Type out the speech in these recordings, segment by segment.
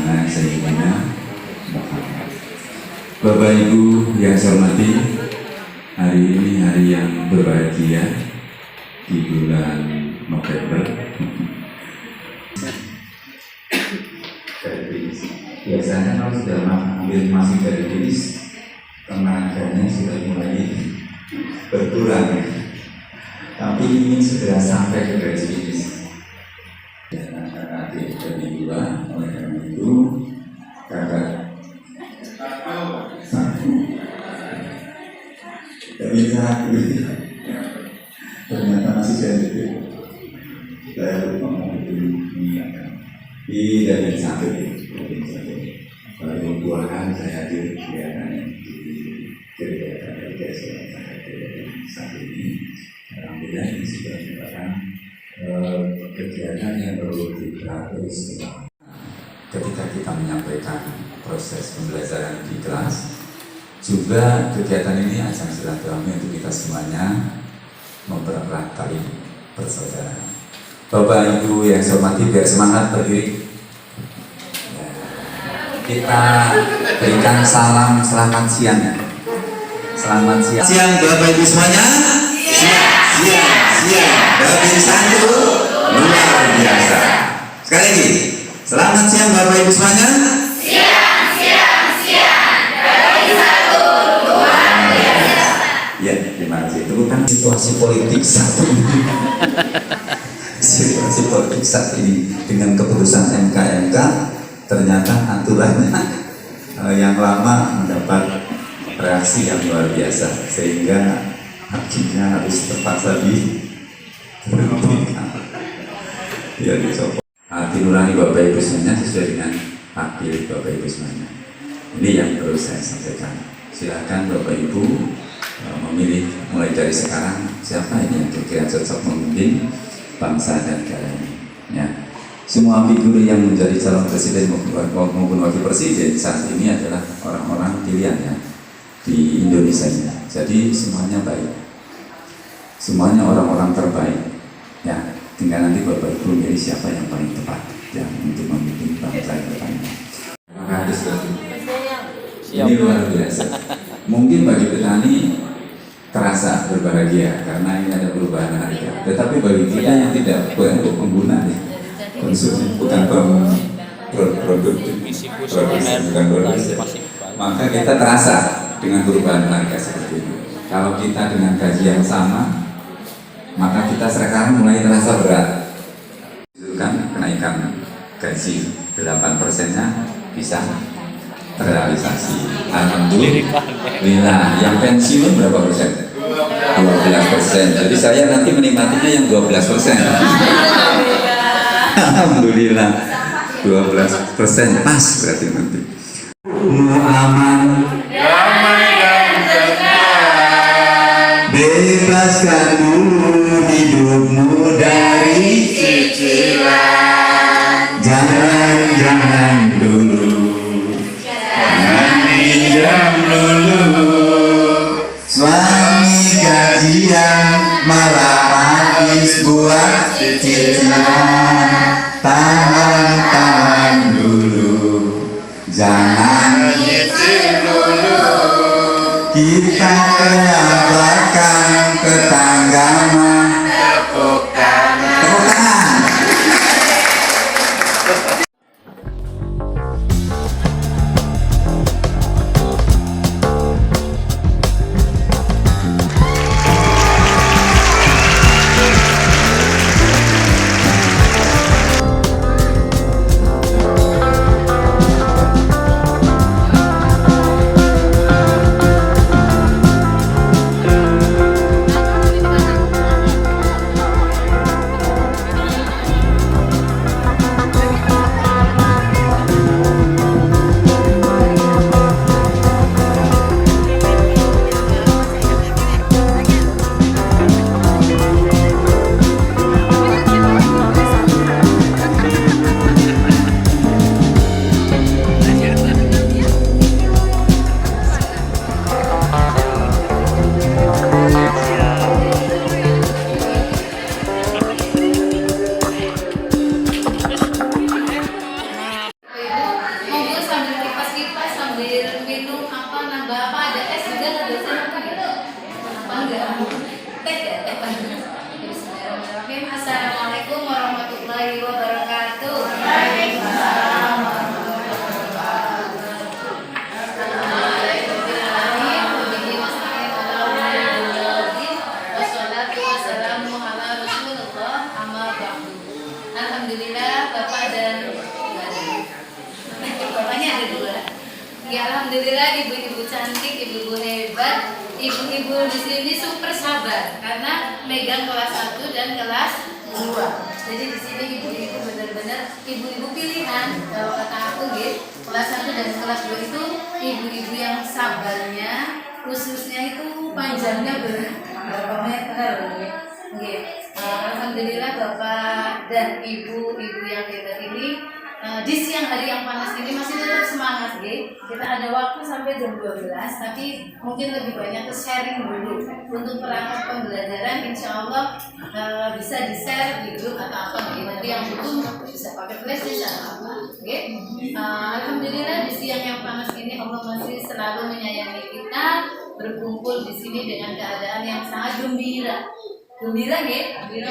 Maulana Sayyidina Muhammad. Bapak Ibu yang saya hormati, hari ini hari yang berbahagia di bulan November. Biasanya kalau sudah ambil masih dari jenis, tenaganya sudah mulai berkurang, tapi ingin segera sampai ke garis finish. Karena dari dua, oleh karena itu kakak bisa ternyata masih jadi saya lupa di dari satu baru 2 hari saya hadir kegiatan di gereja saat ini. Alhamdulillah ini sudah merupakan kegiatan yang perlu terus. Ketika kita menyampaikan proses pembelajaran di kelas, juga kegiatan ini ajang silaturahmi untuk kita semuanya mempererat tali persaudaraan. Bapak Ibu yang saya hormati, biar semangat berdiri. Kita berikan salam selamat siang ya. Selamat siang. Siang Bapak Ibu semuanya. Siang. Bapak Ibu satu luar biasa. Sekali lagi. Selamat siang Bapak Ibu semuanya. Siang. Bapak Ibu satu luar biasa. Ya, terima kasih. Itu kan situasi politik saat ini. Situasi politik saat ini dengan keputusan MK ternyata aturannya yang lama mendapat reaksi yang luar biasa, sehingga akhirnya harus terpaksa diberhentikan. Ya, dicopot. Hati nurani Bapak Ibu semuanya sesuai dengan hak pilih Bapak Ibu semuanya. Ini yang perlu saya sampaikan. Silakan Bapak Ibu memilih mulai dari sekarang siapa ini yang kira-kira cocok memimpin bangsa dan negara ini. Ya. Semua figur yang menjadi calon presiden maupun wakil presiden saat ini adalah orang-orang pilihan ya di Indonesia ini. Jadi semuanya baik, semuanya orang-orang terbaik. Ya, tinggal nanti Bapak Ibu milih siapa yang paling tepat ya untuk memimpin bangsa ke depannya. Terima kasih. Ini luar biasa. Mungkin bagi petani terasa berbahagia karena ini ada perubahan harga. Tetapi bagi kita yang tidak pengguna konsumsi bukan produk, maka kita terasa dengan perubahan harga seperti itu. Kalau kita dengan gaji yang sama, maka kita sekarang mulai terasa berat. Itu kan kenaikan gaji 8%-nya bisa terrealisasi. Alhamdulillah. Yang pensiun berapa persen? 12%. Jadi saya nanti menikmatinya yang 12%. Alhamdulillah 12% pas berarti nanti. Aman, damai dan tenang. Bebaskan dulu hidupmu dari cicilan. Jangan dulu. Jangan pinjam dulu. Suami gajian malah habis buat cicilan. Tahan dulu, jangan nyicil dulu. Kita kena belakang tetangga mah tepuk tangan. Ya alhamdulillah ibu-ibu cantik, ibu-ibu hebat, ibu-ibu di sini super sabar karena megang kelas 1 dan kelas 2. Jadi di sini ibu-ibu benar-benar ibu-ibu pilihan. Kalau kata aku gitu, kelas 1 dan kelas 2 itu ibu-ibu yang sabarnya, khususnya itu panjangnya berapa meter gitu. Alhamdulillah Bapak dan ibu-ibu yang hebat ini di siang hari yang panas ini masih tetap semangat gitu. Kita ada waktu sampai jam 12, tapi mungkin lebih banyak ke sharing dulu untuk perangkat pembelajaran. Insya Allah bisa di share di grup atau apa gitu. Nanti yang butuh bisa pakai flash disk atau apa. Alhamdulillah di siang yang panas ini Allah masih selalu menyayangi kita, berkumpul di sini dengan keadaan yang sangat gembira. Gembira gitu.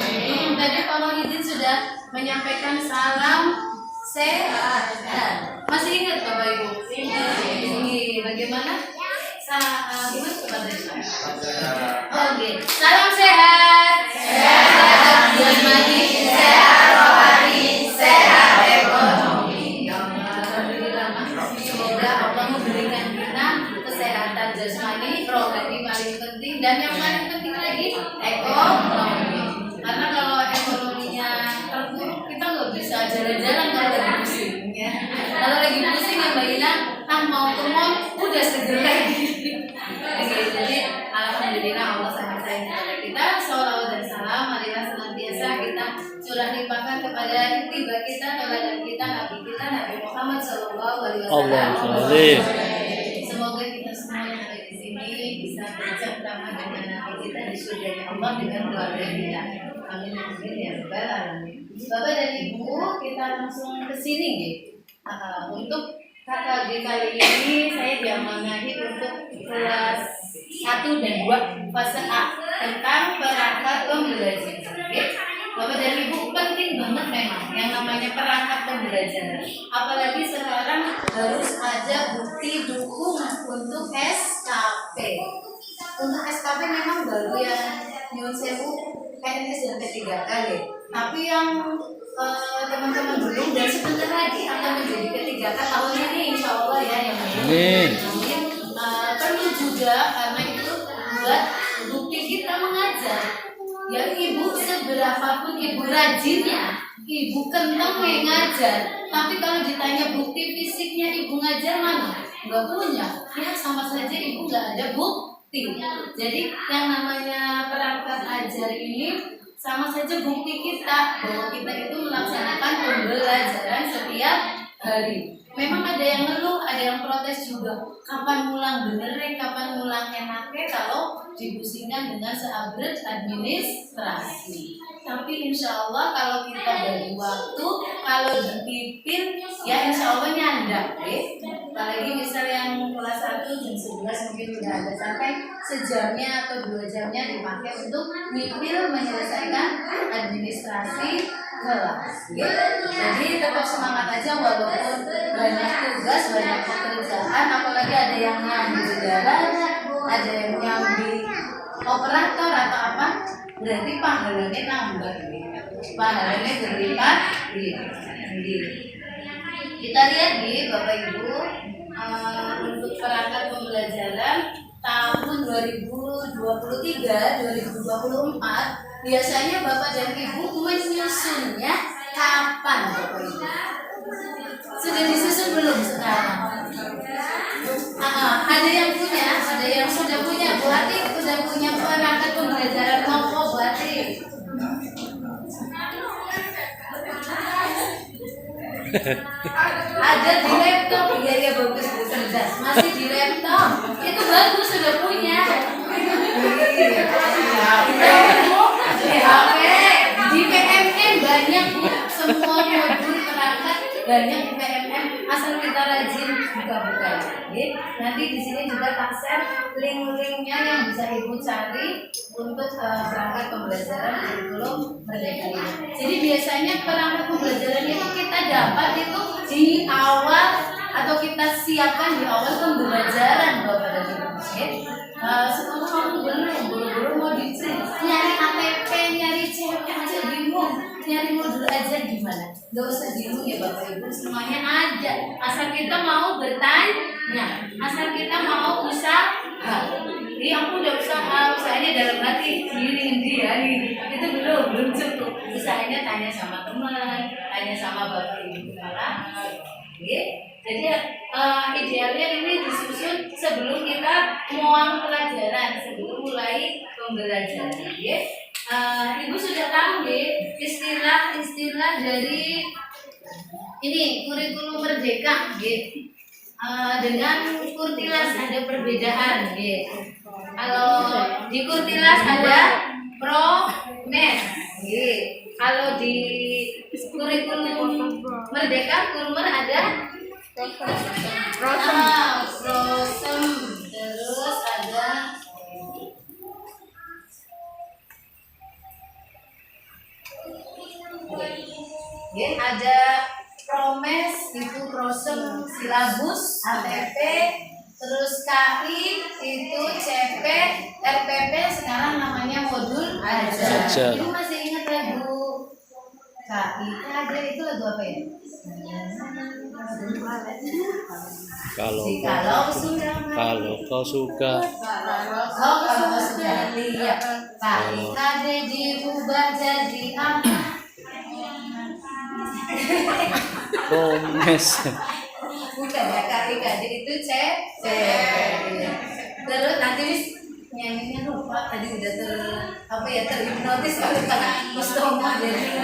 Tadi kalau izin sudah menyampaikan salam sehat. Masih ingat Bapak Ibu? Ini bagaimana? Gimana Bapak Ibu? Oke. Salam sehat. Sehat jasmani, sehat rohani, sehat ekonomi. Semoga Allah memberikan kita kesehatan jasmani, rohani paling penting, dan yang paling penting lagi ekonomi. Karena kalau ekonominya terpuruk, kita nggak bisa jalan-jalan kalau lagi pusing ya. Kalau lagi pusing ya Mbak Ina, mau ke mall udah seger lagi. Jadi alhamdulillah Allah sangat sayang kepada kita. Sholawat dan salam marilah senantiasa kita curah limpahkan kepada tiba kita, teladan kita, Nabi Muhammad SAW. Semoga kita semua yang ada di sini bisa bercengkrama dengan Nabi kita di surga Allah dengan keluarga kita. Amin ya rabbal alamin. Bapak dan Ibu, kita langsung ke sini nih. Untuk KKG kali ini saya diamanahi untuk kelas 1 dan 2 fase A tentang perangkat pembelajaran. Bapak dan Ibu, penting banget memang yang namanya perangkat pembelajaran. Apalagi sekarang harus ada bukti dukung untuk SKP. Untuk SKP memang baru yang nyuwun sewu PNS dan P3K ya. Tapi yang teman-teman belum dan sebentar lagi akan menjadi P3K tahun ini insya Allah ya yang Amin. Perlu juga karena itu buat bukti kita mengajar. Ya ibu seberapapun ibu rajinnya, ibu kentang ngajar, tapi kalau ditanya bukti fisiknya ibu ngajar mana? Nggak punya. Ya sama saja ibu nggak ada bukti. Jadi yang namanya perangkat ajar ini sama saja bukti kita bahwa kita itu melaksanakan pembelajaran setiap hari. Memang ada yang ngeluh, ada yang protes juga. Kapan mulang bener, kapan mulang enaknya kalau dipusingkan dengan seabret administrasi. Tapi insya Allah kalau kita bagi waktu, kalau dipimpin, ya insya Allah nyandak. Apalagi misal yang kelas 1 jam 11 mungkin udah ada sampai sejamnya atau 2 jamnya dipakai untuk nyipil menyelesaikan administrasi kelas. Jadi tetap semangat aja walaupun banyak tugas, banyak pekerjaan, apalagi ada yang nyambi darat, ada yang nyambi operator atau apa, berarti pahalanya nambah, pahalanya berlipat. Kita lihat nih Bapak Ibu, untuk perangkat pembelajaran tahun 2023-2024 biasanya Bapak dan Ibu menyusunnya kapan Bapak Ibu? Sudah disusun belum sekarang? Ada yang punya, ada yang sudah punya. Bu Hati sudah punya perangkat pembelajaran pokok Bu Hati. Ada di laptop, iya bagus cerdas. Masih di laptop, itu bagus sudah punya. Di HP, di PMM banyak semua modul perangkat banyak di PMM asal kita rajin buka-buka. Nanti di sini juga tak share link-linknya yang bisa ibu cari untuk perangkat pembelajaran kurikulum merdeka ini. Jadi biasanya perangkat pembelajaran itu kita dapat itu di awal atau kita siapkan di awal pembelajaran Bapak dan Ibu. Sekarang kamu belum buru-buru mau nyari KTP, nyari CP aja bingung, nyari modul aja gimana? Gak usah bingung ya Bapak Ibu, semuanya ada. Asal kita mau bertanya. asal kita mau usaha. Jadi aku udah usahanya dalam hati ini dia nih, itu belum cukup. Usahanya tanya sama teman, tanya sama bapak ibu kepala. Jadi idealnya ini disusun sebelum kita muang pelajaran, sebelum mulai pembelajaran. Ibu sudah tahu istilah dari ini kurikulum merdeka, dengan Kurtilas ada perbedaan. Kalau di Kurtilas ada promes, kalau di kurikulum merdeka Kurmer ada prosem, terus ada ada promes, itu prosem, silabus, ATP, terus KI itu CP, RPP sekarang namanya modul aja. Ibu masih ingat lagu KI? Ada itu lagu apa ya? Kalau kau suka lihat KIKD diubah jadi apa? Promes. Bukan ya, KIKD itu C. Terus nanti nyanyinya lupa, tadi udah terhipnotis oleh Pak Mustomo. Jadi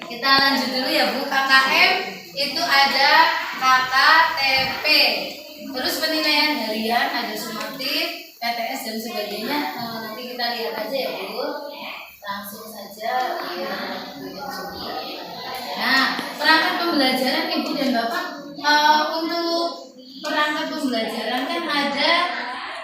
kita lanjut dulu ya Bu. KKM itu ada KKTP, terus penilaian harian, ada sumatif, PTS dan sebagainya. Nanti kita lihat aja ya Bu, langsung saja. Nah, perangkat pembelajaran Ibu dan Bapak, untuk perangkat pembelajaran kan ada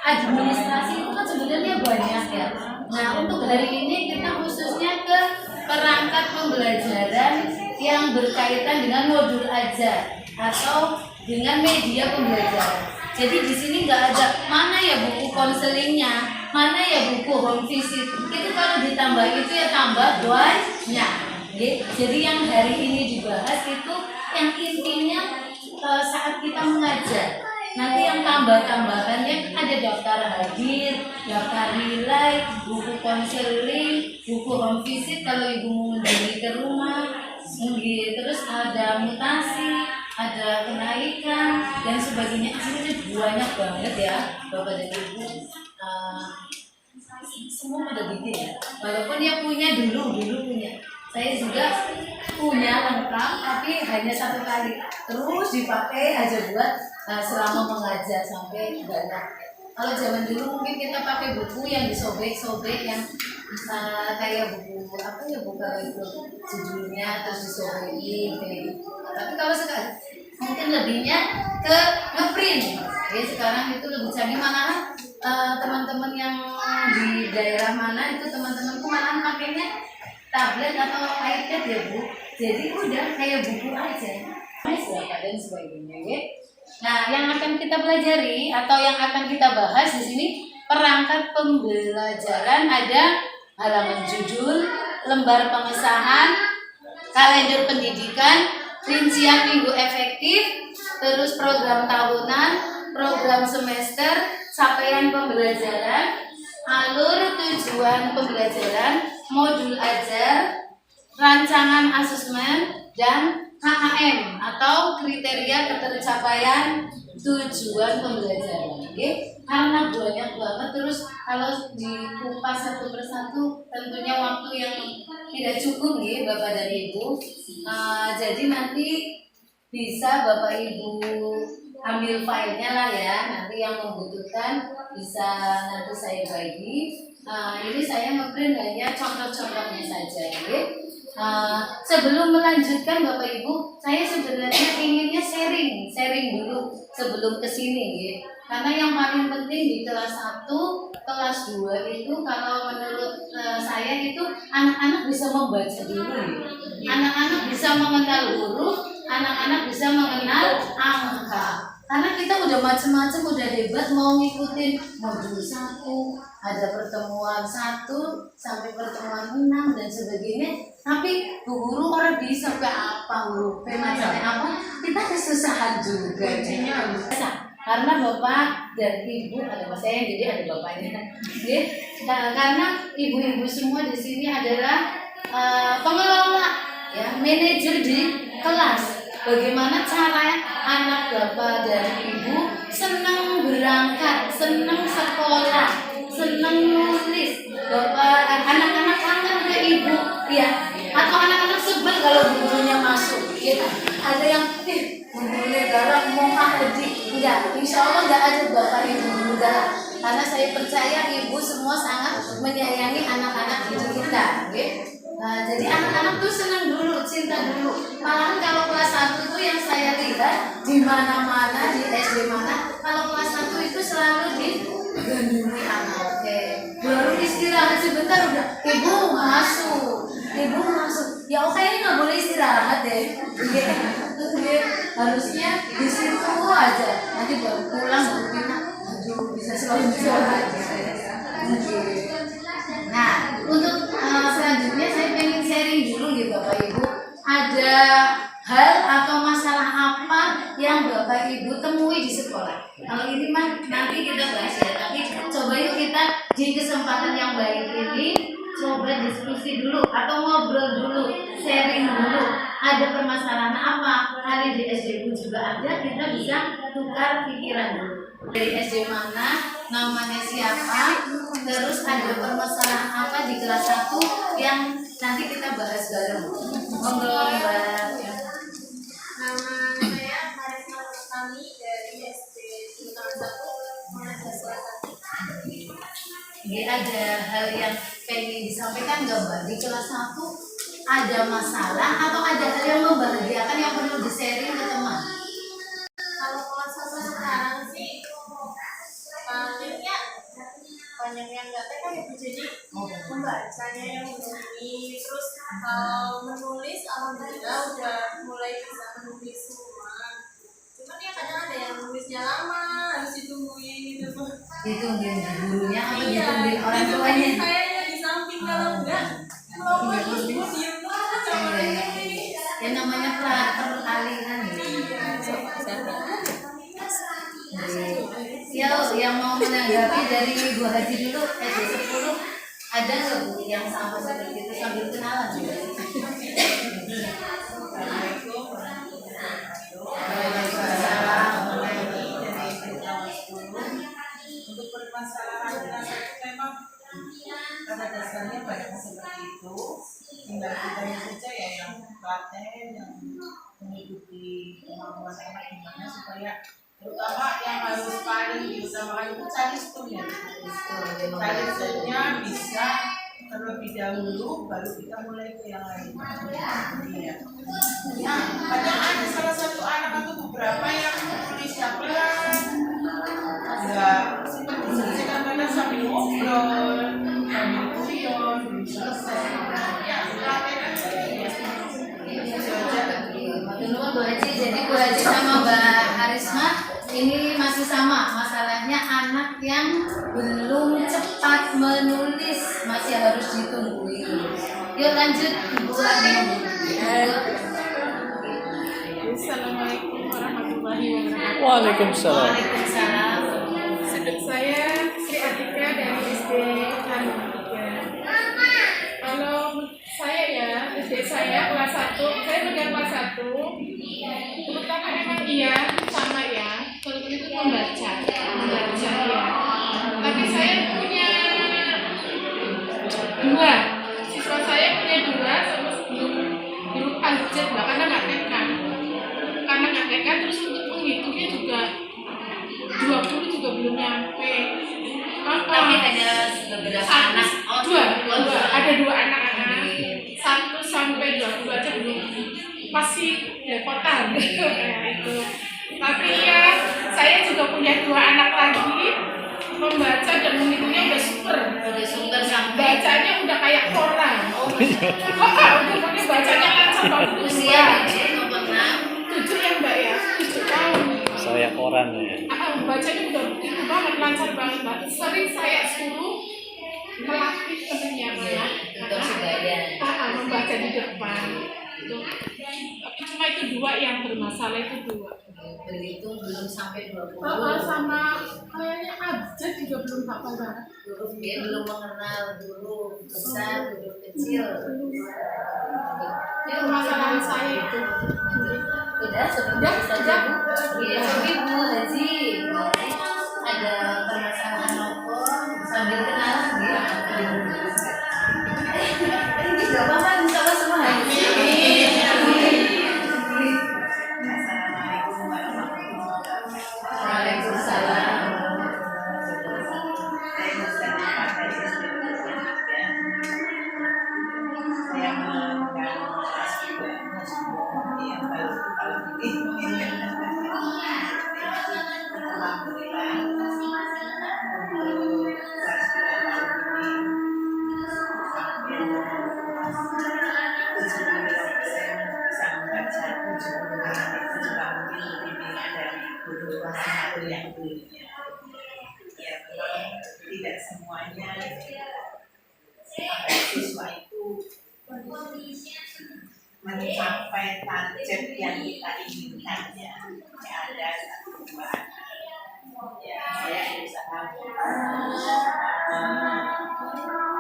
administrasi, itu kan sebenarnya banyak ya. Nah, untuk hari ini kita khususnya ke perangkat pembelajaran yang berkaitan dengan modul ajar atau dengan media pembelajaran. Jadi di sini nggak ada mana ya buku konselingnya, mana ya buku home visit. Itu kalau ditambah itu ya tambah banyak. Jadi yang hari ini dibahas itu yang intinya saat kita mengajar. Nanti yang tambah-tambahannya ada daftar hadir, daftar nilai, buku konseling, buku home visit kalau ibu mau mengunjungi ke rumah, terus ada mutasi, ada kenaikan dan sebagainya. Ini banyak banget ya Bapak dan Ibu. Semua pada bikin ya. Walaupun yang punya dulu punya. Saya juga punya lengkap, tapi hanya satu kali. Terus dipakai aja buat selama mengajar sampai banyak. Kalau zaman dulu mungkin kita pakai buku yang disobek-sobek, yang kayak buku apa ya, bukan itu judulnya terus disobekin kayak gitu. Tapi kalau sekarang mungkin lebihnya ke ngeprint. Ya sekarang itu lebih canggih, malahan teman-teman yang di daerah mana itu teman-temanku malahan pakainya tablet atau iPad ya Bu. Jadi udah kayak buku aja. Dan sebagainya ya. Nah, yang akan kita pelajari atau yang akan kita bahas di sini perangkat pembelajaran, ada halaman judul, lembar pengesahan, kalender pendidikan, rincian minggu efektif, terus program tahunan, program semester, capaian pembelajaran, alur tujuan pembelajaran, modul ajar, rancangan asesmen, dan KKM atau kriteria ketercapaian tujuan pembelajaran. Karena banyak banget, terus kalau dikupas satu persatu tentunya waktu yang tidak cukup Bapak dan Ibu. Jadi nanti bisa Bapak Ibu ambil filenya lah ya, nanti yang membutuhkan bisa nanti saya bagi. Ini saya ngeprint hanya contoh-contohnya saja sebelum melanjutkan Bapak Ibu, saya sebenarnya inginnya sharing dulu sebelum kesini karena yang paling penting di kelas 1, kelas 2 itu kalau menurut saya itu anak-anak bisa membaca dulu anak-anak bisa mengenal huruf, anak-anak bisa mengenal angka. Karena kita udah macam-macam, udah hebat mau ngikutin modul 1, ada pertemuan 1 sampai pertemuan 6 dan sebagainya. Tapi Bu Guru orang bisa ke apa huruf macamnya apa, kita kesusahan juga. karena bapak dan ibu ada mas saya jadi ada bapaknya. Jadi, karena ibu-ibu semua di sini adalah pengelola, ya, manajer di kelas. Bagaimana cara anak bapak dan ibu senang berangkat, senang sekolah, senang nulis. Bapak, anak-anak kangen ke ibu, ya. Atau anak-anak sebel kalau gurunya masuk, ya. Ada yang gurunya galak mau adik, enggak. Insya Allah enggak ada bapak ibu guru galak. Karena saya percaya ibu semua sangat menyayangi anak-anak didik kita, ya. Nah, jadi anak-anak tuh senang dulu, cinta dulu. Malahan kalau kelas 1 itu yang saya lihat di mana-mana, di SD mana, kalau kelas 1 itu selalu digandungi anak. Oke. Baru istirahat sebentar udah, ibu masuk. Ibu masuk. Ya oke, ini nggak boleh istirahat deh. Iya. Harusnya di situ aja. Nanti baru pulang baru pindah. Aduh, bisa selalu istirahat. Nah, untuk selanjutnya saya pengen sharing dulu nih Bapak Ibu. Ada hal atau masalah apa yang Bapak Ibu temui di sekolah? Kalau ini mah nanti kita bahas ya. Tapi coba yuk kita di kesempatan yang baik ini coba diskusi dulu atau ngobrol dulu, sharing dulu. Ada permasalahan apa? Hari di SD ku juga ada, kita bisa tukar pikiran dulu. Dari SD mana, namanya siapa, terus ada permasalahan apa di kelas 1 yang nanti kita bahas bareng. Ngobrol Mbak. Nama saya Marisma Rustami dari SD Tingkat 1 Mahasiswa 1. Jadi ada hal yang pengen disampaikan nggak Mbak? Di kelas 1 ada masalah atau ada hal yang membahagiakan yang perlu di-sharing ke teman? Kalau kelas 1 sekarang sih paling ya banyak yang nggak TK ya Bu, jadi membacanya yang begini, terus menulis alhamdulillah udah mulai bisa menulis semua. Cuman ya kadang ada yang nulisnya lama, harus ditungguin gitu Bu. Ditungguin gurunya atau Iya, ditungguin orang ditungguin tuanya? kayaknya di samping, kalau enggak melompat terus Bu, diem banget sama Yang namanya peralihan ya. Ya, yang mau menanggapi dari Bu Haji dulu, SD 10 ada nggak Bu yang sama seperti itu sambil kenalan juga? Untuk permasalahan kelas itu memang pada dasarnya banyak seperti itu, tinggal kita yang saja ya yang paten, yang mengikuti kemampuan anak gimana supaya terutama yang harus paling diutamakan itu cari stumnya, cari stumnya bisa terlebih dahulu baru kita mulai ke yang lain. Iya. Nah, kadang ada salah satu anak atau beberapa yang tulisnya pelan, enggak seperti saya kadang-kadang sambil ngobrol, sambil kuyon, belum selesai. Ya, latihan aja ya. Dulu Bu Haji, jadi Bu Haji sama Mbak Harisma ini masih sama masalahnya, anak yang belum cepat menulis masih harus ditungguin. Yuk lanjut Ibu lagi. Assalamualaikum warahmatullahi wabarakatuh. Waalaikumsalam. Waalaikumsalam. Saya Sri Atika dari SD Kanu 3. Kalau saya ya, SD saya kelas 1, saya belajar kelas 1. Terutama emang iya sama ya, kurikulum itu membaca ya. Tapi saya punya 2, siswa saya punya 2 sama sebelum guru aljabar lah, karena nggak TK, terus untuk menghitungnya juga 20 juga belum nyampe. Tapi ada beberapa anak. Ada 2 anak-anak, 1 sampai 20 aja belum, masih lepotan. Itu. Tapi ya saya juga punya 2 anak lagi, membaca dan menghitungnya udah super sampai bacanya udah kayak koran. Udah pakai bacanya lancar banget. Usia nomor 6. 7 ya Mbak ya, 7 tahun. Saya koran ya. Bacanya udah itu banget, lancar banget Mbak. Sering saya suruh melatih temennya Mbak. Untuk sebaya. Membaca di depan. Tapi cuma itu 2 yang bermasalah, itu 2. berhitung belum sampai 20. Sama kayaknya abjad juga belum hafal banget. Huruf dia belum mengenal huruf besar, huruf kecil. Itu permasalahan saya itu. Udah sudah Sudah. Iya, tapi Bu Haji ada permasalahan apa sambil kenalan gitu. Ini gak apa-apa, insya Allah semua hari ini. Assalamualaikum warahmatullahi wabarakatuh. Waalaikumsalam. Saya Muslimah Partai Islam Indonesia. Saya melakukan kelas juga yang baru tahun ini. Alhamdulillah untuk kelas 2 tahun ini hampir 70% bisa membaca 70% itu juga mungkin bimbingan dari guru kelas 1 yang dulunya. Ya memang tidak semuanya siswa itu mencapai target yang kita inginkan ya. Ada satu dua anak. Ya saya berusaha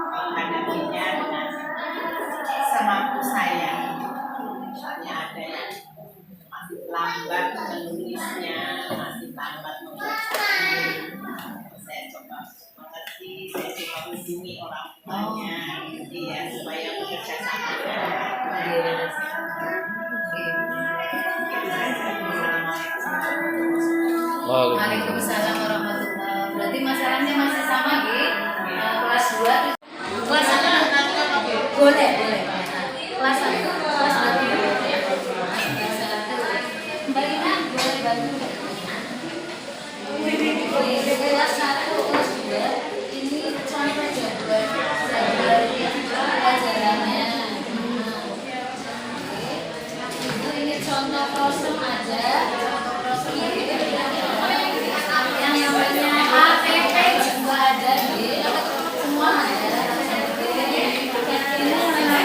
menghadapinya dengan semampu saya. Misalnya ada yang masih lambat menulisnya, masih lambat membacanya. Saya coba mengerti, saya coba menghubungi orang tuanya, ya supaya bekerja sama dengan Waalaikumsalam warahmatullahi wabarakatuh. Berarti masalahnya masih sama gitu. Kelas 2 kelas 1 boleh. Kelas 1 kelas 2 Mbak Ina boleh bantu nggak? Kelas 1 kelas 2 ini contoh jadwalnya pelajarannya. Ini contoh kosong aja. Yang namanya APP juga ada di semua ada. Ini namanya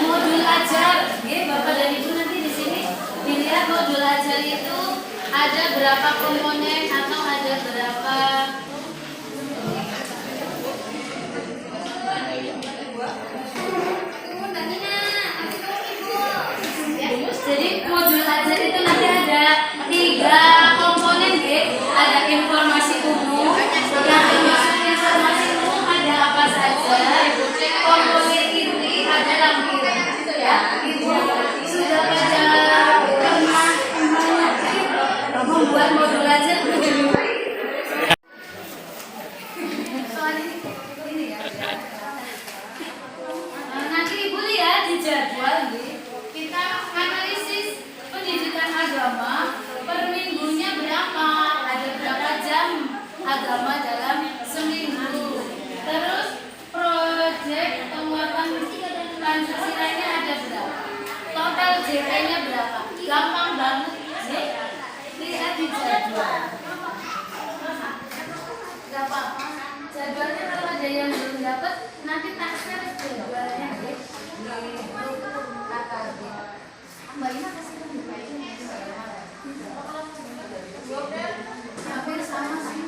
modul ajar. Bapak dan Ibu nanti di sini dilihat modul ajar itu ada berapa komponen atau ada berapa jadi modul ajar itu nanti ada 3 komponen ada informasi umum, yang dimaksud informasi umum ada apa saja, komponen inti ada lampiran, ya. Ibu sudah pernah membuat modul ajar soal ini ya. Nanti Ibu lihat di jadwal kita analisis pendidikan agama per minggunya berapa, ada berapa jam agama dalam seminggu, terus proyek penguatan Pancasilanya ada berapa, total JP-nya berapa, gampang banget sih, lihat di jadwal. Gak apa-apa, jadwalnya kalau ada yang belum dapat nanti tak share jadwalnya di KKB. Mbak Ina kasih ke Mbak Ina. Hampir sama sih.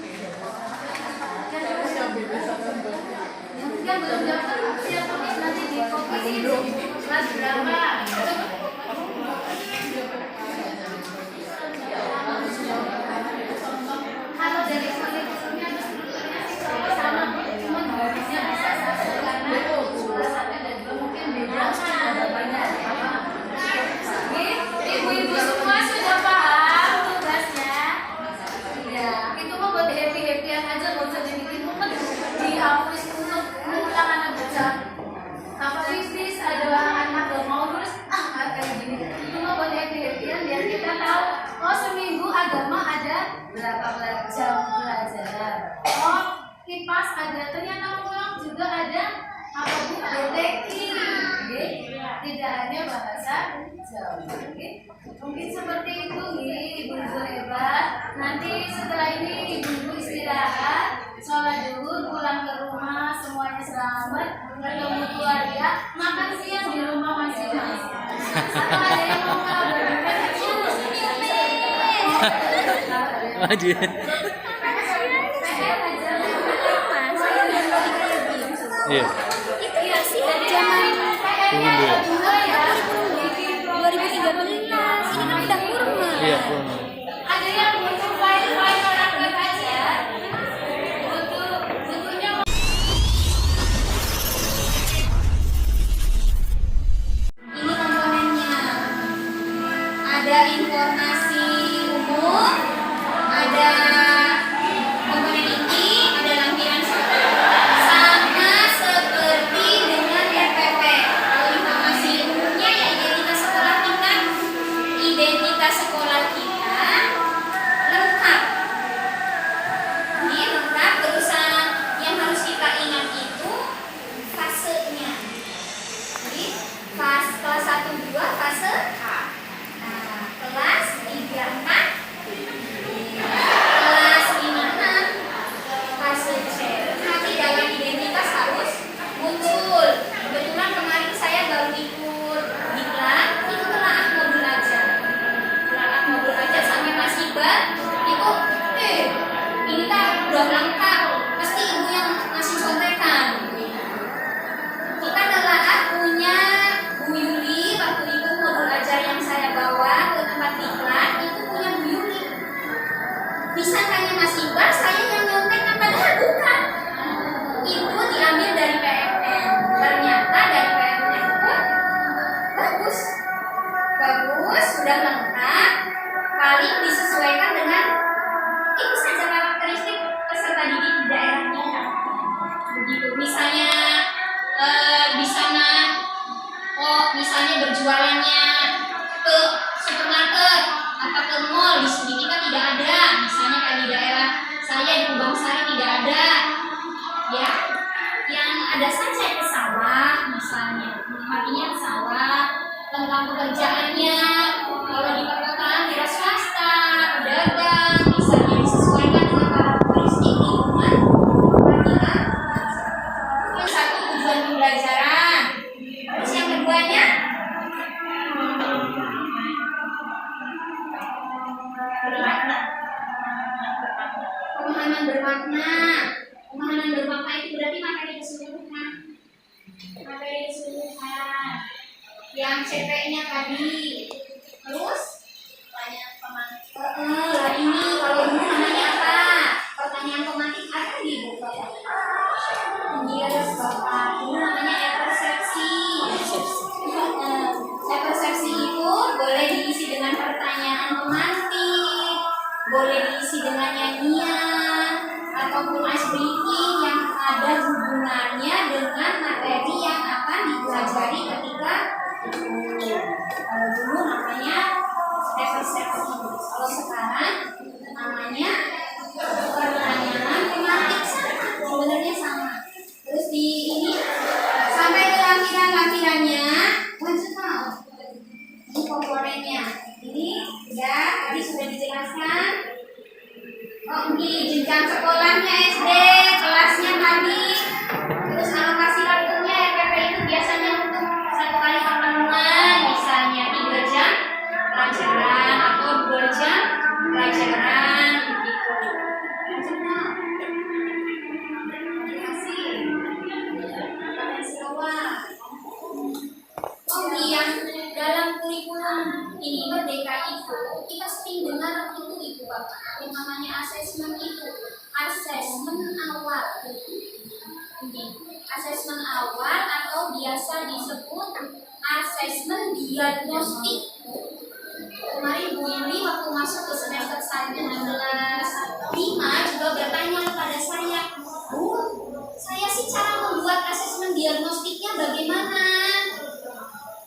Yang belum dapat siapa nanti di kopi kelas berapa? Kalau dari kurikulumnya strukturnya sih sama, cuma garisnya bisa sama karena kelas 1 dan 2 mungkin beda, ada banyak apa. Ibu-ibu semua sudah paham tugasnya? Ya, itu mah buat happy-happyan aja, nggak usah dibikin mumet, dihapus untuk mengulang anak baca. Apa pipis, ada anak gak mau nulis, kayak gini. Itu mah buat happy-happyan biar kita tahu, oh seminggu agama ada berapa jam pelajaran. Oh, kipas ada, ternyata pulang juga ada apa Bu? BTI. Tidak hanya bahasa Jawa. Mungkin seperti itu ibu-ibu hebat. Nanti setelah ini ibu-ibu istirahat, sholat dulu, pulang ke rumah, semuanya selamat, ketemu keluarga, makan siang di rumah masing-masing. Atau ada yang mau berbuka Oh, dia. Iya. Itu ya sih zaman Dulu ya. 2013 ini kan udah kurma. Iya, kurma. Ada yang butuh file-file aktif aja. Butuhnya Ini komponennya. Ada informasi umum, ada komponen inti, ada lampiran sama seperti dengan RPP. Kalau informasi umumnya ya identitas sekolah kita lengkap. Ini lengkap, terusan yang harus kita ingat itu fasenya. Jadi kelas 1 2 fase A. Nah, kelas 3 4 kelas 5 6 fase C. Nanti dalam identitas harus muncul. Kebetulan kemarin saya baru ikut diklat, itu telaah modul aja. Telaah modul aja sampai Mas Iqbal itu ini tak udah lengkap, pasti ibu yang ngasih contekan. Kita telaah punya Bu Yuli, waktu itu modul ajar yang saya bawa ke tempat diklat itu punya Bu Yuli. Bisa tanya Mas Iqbal, saya yang nyontekan, padahal bukan. Itu diambil dari PMN. Ternyata dari PMN pun bagus, sudah lengkap, paling disesuaikan dengan itu saja karakteristik peserta didik di daerah kita. Begitu. Misalnya di sana, misalnya berjualannya ke supermarket apa ke mall, di sini kita tidak ada. Misalnya kalau di daerah saya di Kubang Sari tidak ada, ya. Yang ada saja ke sawah, misalnya, artinya ke sawah, tentang pekerjaannya. Kalau di perkotaan wira swasta, pedagang, misalnya disesuaikan dengan karakteristik lingkungan kita. Yang satu tujuan pembelajaran, terus yang keduanya pemahaman bermakna. Pemahaman bermakna itu berarti materi keseluruhan. Yang CP-nya tadi. Terus ini kalau dulu namanya apa? Pertanyaan tematik ada di buku. Yes, Bapak. Ini namanya e-persepsi. E-persepsi itu boleh diisi dengan pertanyaan tematik, boleh diisi dengan nyanyian, ataupun ice breaking yang ada hubungannya dengan materi yang akan dipelajari ketika itu. Kalau dulu namanya e-persepsi, kalau sekarang namanya pertanyaan tematik, sama, sebenarnya sama. Terus di ini sampai ke lampiran-lampirannya, lanjut mau. Ini komponennya. Ini ya tadi sudah dijelaskan. Oh, ini jenjang sekolahnya SD, kelasnya tadi. Terus alokasi waktunya RPP itu biasanya untuk 1 kali pertemuan, misalnya 3 jam pelajaran atau 2 jam pelajaran gitu. Lanjut mau. Oh iya, dalam kurikulum ini Merdeka itu kita sering dengar itu Bapak, yang namanya asesmen itu, asesmen awal. Asesmen awal atau biasa disebut asesmen diagnostik. Kemarin Bu Yuli waktu masuk ke semester 1 kelas 5 juga bertanya kepada saya, Bu, saya sih cara membuat asesmen diagnostiknya bagaimana?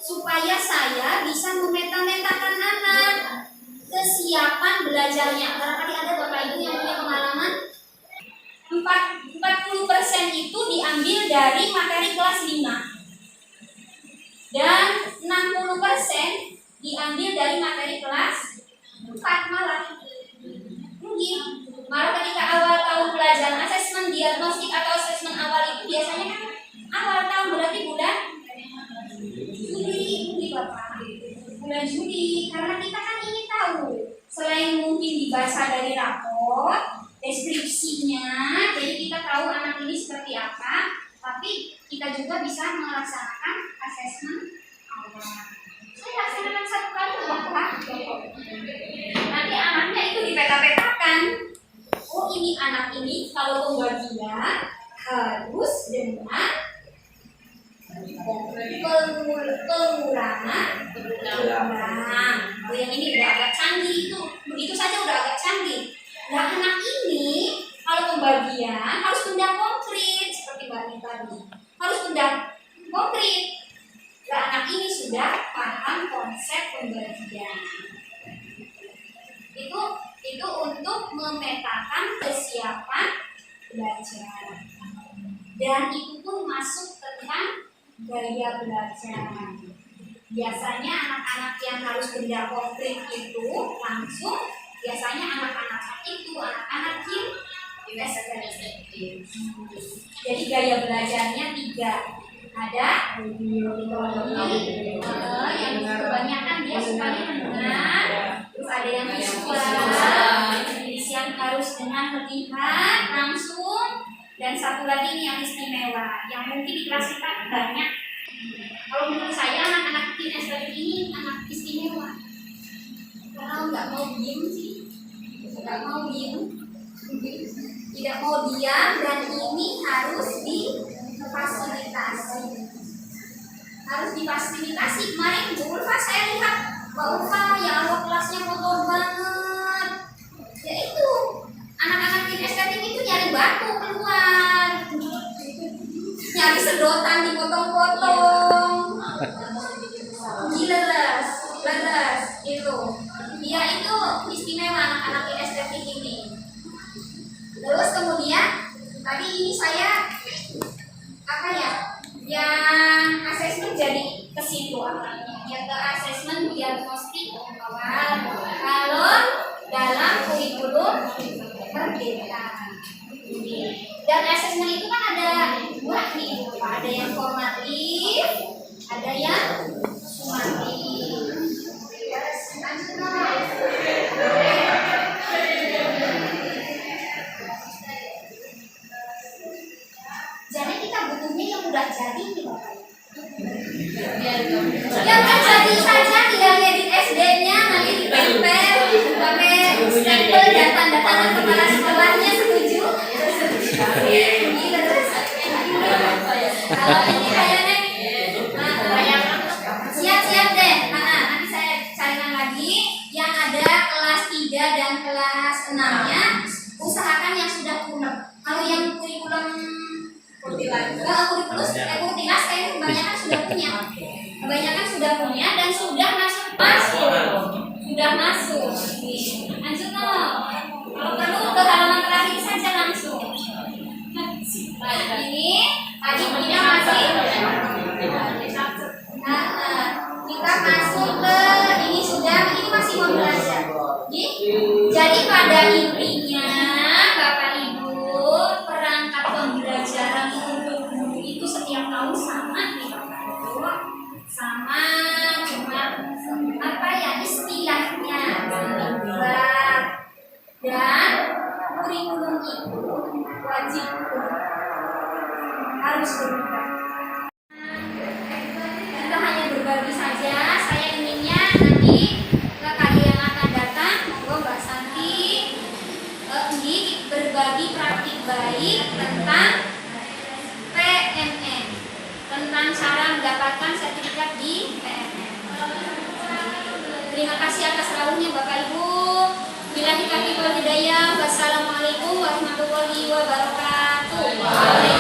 Supaya saya bisa memeta-metakan anak kesiapan belajarnya. Barangkali ada Bapak Ibu yang punya pengalaman. 40% itu diambil dari materi kelas 5 dan 60% diambil dari materi kelas 4 malah. Mungkin malah ketika awal tahun pelajaran asesmen diagnostik atau asesmen awal itu biasanya kan awal tahun, berarti bulan Juli Bapak. Bulan Juli, karena kita kan ingin tahu selain mungkin dibaca dari rapor, deskripsinya, jadi kita tahu anak ini seperti apa, tapi kita juga bisa melaksanakan asesmen awal. Saya laksanakan satu kali Bapak. Nanti anaknya itu dipeta-petakan. Oh ini anak ini kalau pembagian harus dengan pengurangan. Oh yang ini udah agak canggih itu, begitu saja udah agak canggih. Nah anak ini kalau pembagian harus benda konkret seperti Mbak Nita tadi, harus benda konkret. Nah anak ini sudah paham konsep pembagian. Itu untuk memetakan kesiapan belajar. Dan itu pun masuk tentang gaya belajar. Biasanya anak-anak yang harus benda konkret itu langsung, biasanya anak-anak itu anak-anak yang SDM. Jadi gaya belajarnya 3. Ada yang kebanyakan dia sukanya mendengar, terus ada yang visual, yang harus dengan melihat langsung, dan satu lagi ini yang istimewa, yang mungkin di kelas kita banyak. Kalau menurut saya anak-anak kinestetik ini anak istimewa. Kalau nggak mau diem sih, nggak mau diem, tidak mau diam, dan ini harus difasilitasi. Harus difasilitasi. Kemarin Bu Ulfa saya lihat, Mbak Ulfa ya Allah kelasnya kotor banget. Ya itu anak-anak kinestetik itu nyari batu keluar, nyari sedotan dipotong-potong. Leres itu. Dia itu istimewa anak-anak kinestetik ini. Terus kemudian tadi ini saya apa ya? Yang asesmen jadi ke situ yang ke asesmen diagnostik awal kalau dalam kurikulum merdeka. Dan asesmen itu kan ada 2 nih, ada yang formatif, ada yang sumatif. Jadi kita butuhnya yang udah jadi nih Bapak. Yang kan jadi saja tinggal edit SD-nya, nanti ditempel pakai stempel dan tanda tangan kepala sekolahnya, setuju? Kalau ini kayaknya siap-siap deh. Nanti saya carikan lagi yang ada kelas 3 dan kelas 6-nya, usahakan yang sudah punah. Kalau yang kurikulum kurikulum kayaknya kebanyakan sudah punya. Kebanyakan sudah punya dan sudah masuk. Lanjut no. Kalau perlu ke halaman terakhir saja langsung. Ini tadi punya masih. Kita masuk ke ini masih mau belajar. Jadi pada intinya Bapak Ibu, perangkat pembelajaran untuk guru itu setiap tahun sama nih Bapak Ibu. Sama cuma apa ya istilahnya berubah, dan kurikulum itu wajib harus berubah. Kita hanya berbagi saja. Saya inginnya nanti ke kali yang akan datang, monggo Mbak Santi berbagi praktik baik tentang PMN, tentang cara mendapatkan sertifikat di PMN. Terima kasih atas rawuhnya Bapak Ibu. Billahi taufiq wal hidayah. Wassalamualaikum warahmatullahi wabarakatuh.